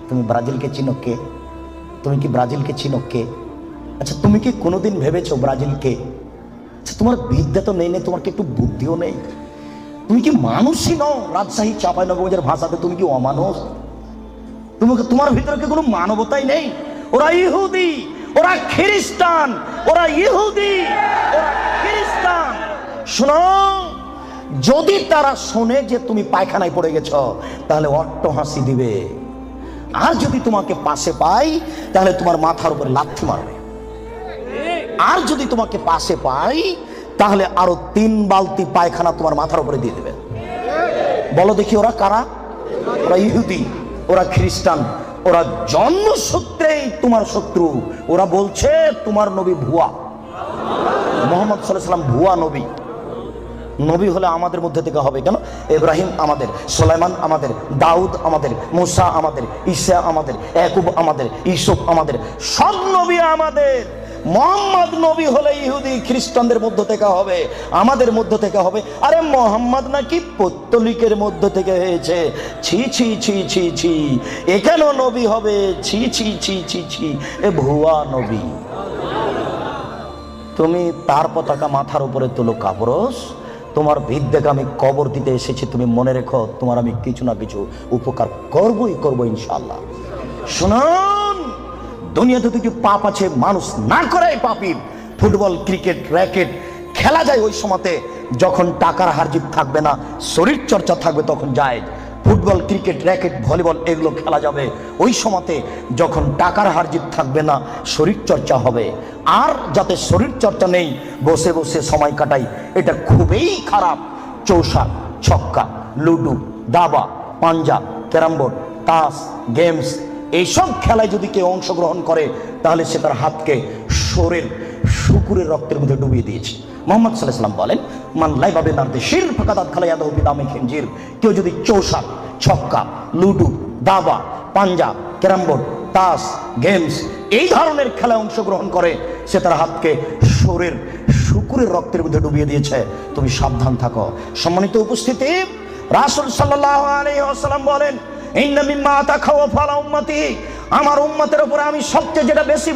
তুমি ব্রাজিলকে চিনো কে? তুমি কি ব্রাজিলকে চিনো কে? আচ্ছা, তুমি কি কোনোদিন ভেবেছো ব্রাজিলকে? আচ্ছা, তোমার বিদ্যা তো নেই, তোমার কি একটু বুদ্ধিও নেই? তুমি কি মানুষই নও? রাজশাহী চাঁপাইনবাবগঞ্জের ভাষাতে তুমি কি অমানুষ? তোমার ভিতরে কি কোনো মানবতাই নেই? ওরা ইহুদি, ওরা খ্রিস্টান, ওরা ইহুদি, ওরা খ্রিস্টান। শোনো, যদি তারা শোনে যে তুমি পায়খানায় পড়ে গেছ, তাহলে অট্ট হাসি দিবে। আর যদি তোমাকে পাশে পাই, তাহলে তোমার মাথার উপরে লাথি মারবে। আর যদি তোমাকে পাশে পাই, তাহলে আরো 3 বালতি পায়খানা তোমার মাথার উপরে দিয়ে দেবে। বলো দেখি, ওরা কারা? ওরা ইহুদি, ওরা খ্রিস্টান, ওরা জন্মসূত্রেই তোমার শত্রু। ওরা বলছে তোমার নবী ভুয়া, মুহাম্মদ সাল্লাল্লাহু আলাইহি ওয়াসাল্লাম ভুয়া নবী। নবী হলে আমাদের মধ্যে থেকে হবে কেন? ইব্রাহিম আমাদের, সুলাইমান আমাদের, দাউদ আমাদের, মুসা আমাদের, ঈসা আমাদের, ইয়াকুব আমাদের, ইউসুফ আমাদের, সব নবী আমাদের। মুহাম্মদ নবী হলে ইহুদি খ্রিস্টানদের মধ্য থেকে হবে, আমাদের মধ্য থেকে হবে। আরে মুহাম্মদ নাকি পৌত্তলিকের মধ্য থেকে হয়েছে। ছি ছি ছি ছি ছি, এখানে নবী হবে? ছি ছি ছি ছি ছি, এ ভুয়া নবী। তুমি তার পতাকা মাথার উপরে তুলো কাপুরুষ। তোমার বিদ্যাকে আমি কবর দিতে এসেছি, তুমি মনে রেখো, তোমার আমি কিছু না কিছু উপকার করবই করবো ইনশাআল্লাহ। শুনুন, দুনিয়াতে দুটি পাপ আছে, মানুষ না করে পাপী। ফুটবল, ক্রিকেট, র্যাকেট খেলা যায় ওই সময়তে যখন টাকার হারজিত থাকবে না, শরীর চর্চা থাকবে, তখন যায়। ফুটবল, ক্রিকেট, র্যাকেট, ভলিবল এগুলো খেলা যাবে ওই সময়তে যখন টাকার হারজিত থাকবে না, শরীর চর্চা হবে। আর যাতে শরীর চর্চা নেই, বসে বসে সময় কাটাই, এটা খুবই খারাপ। চৌসার, ছক্কা, লুডু, দাবা, পাঞ্জা, ক্যারাম বোর্ড, তাস, গেমস, এইসব খেলায় যদি কেউ অংশগ্রহণ করে, তাহলে সে তার হাতকে শরীর শুকুরের রক্তের মধ্যে ডুবিয়ে দিয়েছে। মুহাম্মদ সাল্লাল্লাহু আলাইহি ওয়াসাল্লাম বলেন, মান লাইবা বিনারদি শির ফাকাদাত খালায়াদাহু বিদামি খিনজির। কেউ যদি চৌসার, ছক্কা, লুডু, দাবা, পাঞ্জা, ক্যারাম বোর্ড, তাস, গেমস এই ধরনের খেলায় অংশগ্রহণ করে, সে তার হাতকে শরীর শুকুরের রক্তের মধ্যে ডুবিয়ে দিয়েছে। তুমি সাবধান থাকো। সম্মানিত উপস্থিতি, রাসূল সাল্লাল্লাহু আলাইহি ওয়াসাল্লাম বলেন, ইন্না মিম্মা তাখাওয়াফা আলা উম্মতি, আমার উম্মতের উপরে আমি সবচেয়ে যেটা বেশি